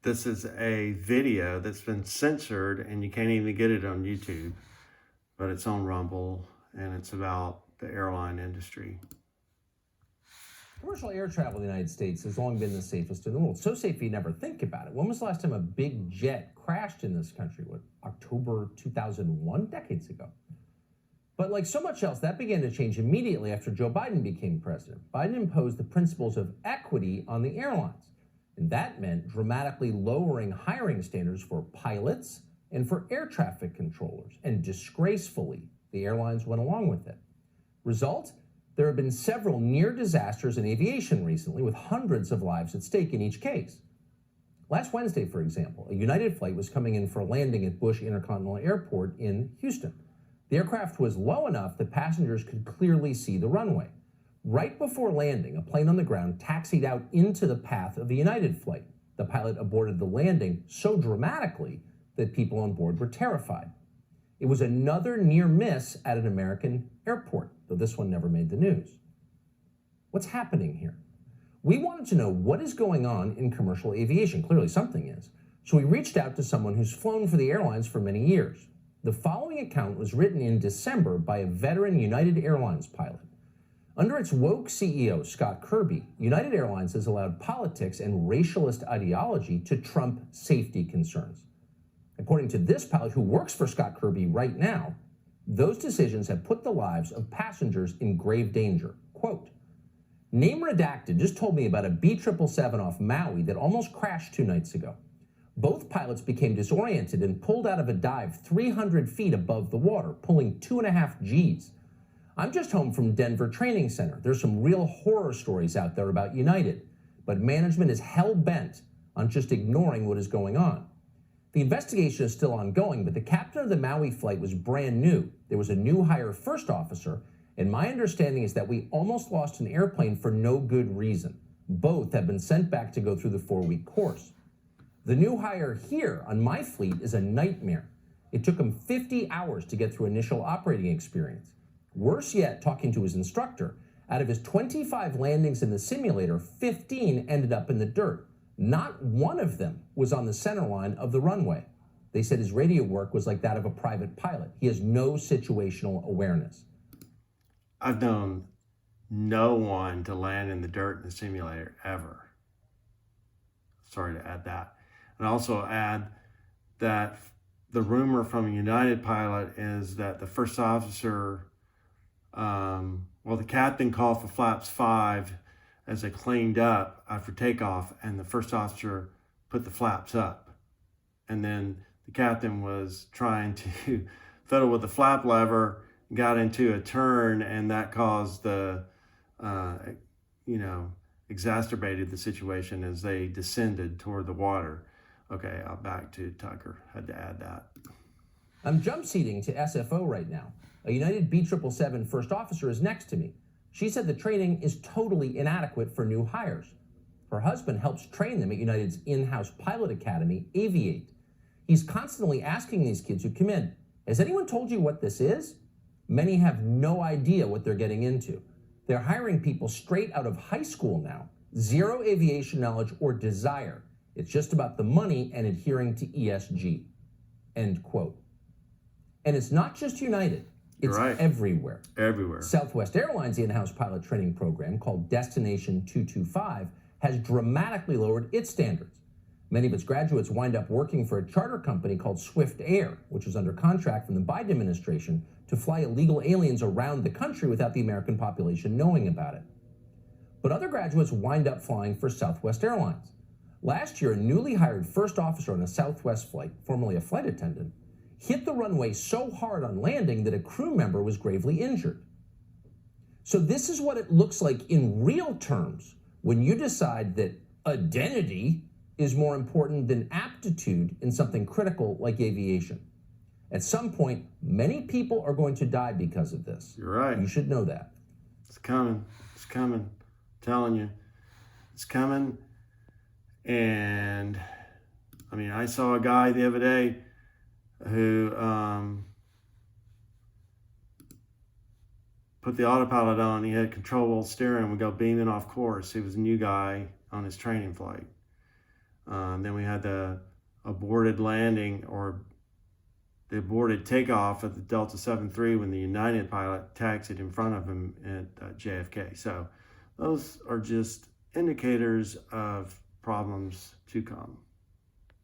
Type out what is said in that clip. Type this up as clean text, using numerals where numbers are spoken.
This is a video that's been censored and you can't even get it on YouTube, but it's on Rumble and it's about the airline industry. Commercial air travel in the United States has long been the safest in the world. So safe you never think about it. When was the last time a big jet crashed in this country? What, October 2001? Decades ago. But like so much else, that began to change immediately after Joe Biden became president. Biden imposed the principles of equity on the airlines. And that meant dramatically lowering hiring standards for pilots and for air traffic controllers. And disgracefully, the airlines went along with it. Result? There have been several near disasters in aviation recently, with hundreds of lives at stake in each case. Last Wednesday, for example, a United flight was coming in for a landing at Bush Intercontinental Airport in Houston. The aircraft was low enough that passengers could clearly see the runway. Right before landing, a plane on the ground taxied out into the path of the United flight. The pilot aborted the landing so dramatically that people on board were terrified. It was another near miss at an American airport, though this one never made the news. What's happening here? We wanted to know what is going on in commercial aviation. Clearly something is. So we reached out to someone who's flown for the airlines for many years. The following account was written in December by a veteran United Airlines pilot. Under its woke CEO, Scott Kirby, United Airlines has allowed politics and racialist ideology to trump safety concerns. According to this pilot who works for Scott Kirby right now, those decisions have put the lives of passengers in grave danger. Quote, "Name redacted just told me about a B777 off Maui that almost crashed 2 nights ago. Both pilots became disoriented and pulled out of a dive 300 feet above the water, pulling 2.5 Gs. I'm just home from Denver Training Center. There's some real horror stories out there about United, but management is hell-bent on just ignoring what is going on. The investigation is still ongoing, but the captain of the Maui flight was brand new. There was a new hire first officer, and my understanding is that we almost lost an airplane for no good reason. Both have been sent back to go through the 4-week course. The new hire here on my fleet is a nightmare. It took him 50 hours to get through initial operating experience. Worse yet, talking to his instructor, out of his 25 landings in the simulator, 15 ended up in the dirt. Not one of them was on the center line of the runway. They said his radio work was like that of a private pilot. He has no situational awareness." I've known no one to land in the dirt in the simulator ever. Sorry to add that. And also add that the rumor from a United pilot is that the first officer, the captain called for flaps 5 as they cleaned up after takeoff, and the first officer put the flaps up. And then the captain was trying to fiddle with the flap lever, got into a turn, and that caused exacerbated the situation as they descended toward the water. Okay, back to Tucker. Had to add that. I'm jump seating to SFO right now. A United B777 first officer is next to me. She said the training is totally inadequate for new hires. Her husband helps train them at United's in-house pilot academy, Aviate. He's constantly asking these kids who come in, "Has anyone told you what this is?" Many have no idea what they're getting into. They're hiring people straight out of high school now. Zero aviation knowledge or desire. It's just about the money and adhering to ESG. End quote. And it's not just United. It's right. Everywhere. Everywhere. Southwest Airlines' in-house pilot training program, called Destination 225, has dramatically lowered its standards. Many of its graduates wind up working for a charter company called Swift Air, which was under contract from the Biden administration to fly illegal aliens around the country without the American population knowing about it. But other graduates wind up flying for Southwest Airlines. Last year, a newly hired first officer on a Southwest flight, formerly a flight attendant, hit the runway so hard on landing that a crew member was gravely injured. So this is what it looks like in real terms when you decide that identity is more important than aptitude in something critical like aviation. At some point, many people are going to die because of this. You're right. You should know that. It's coming. It's coming. I'm telling you. It's coming. And I saw a guy the other day who put the autopilot on. He had controllable steering. We go beaming off course. He was a new guy on his training flight. Then we had the aborted landing or the aborted takeoff of the Delta 73 when the United pilot taxied in front of him at JFK. So those are just indicators of problems to come.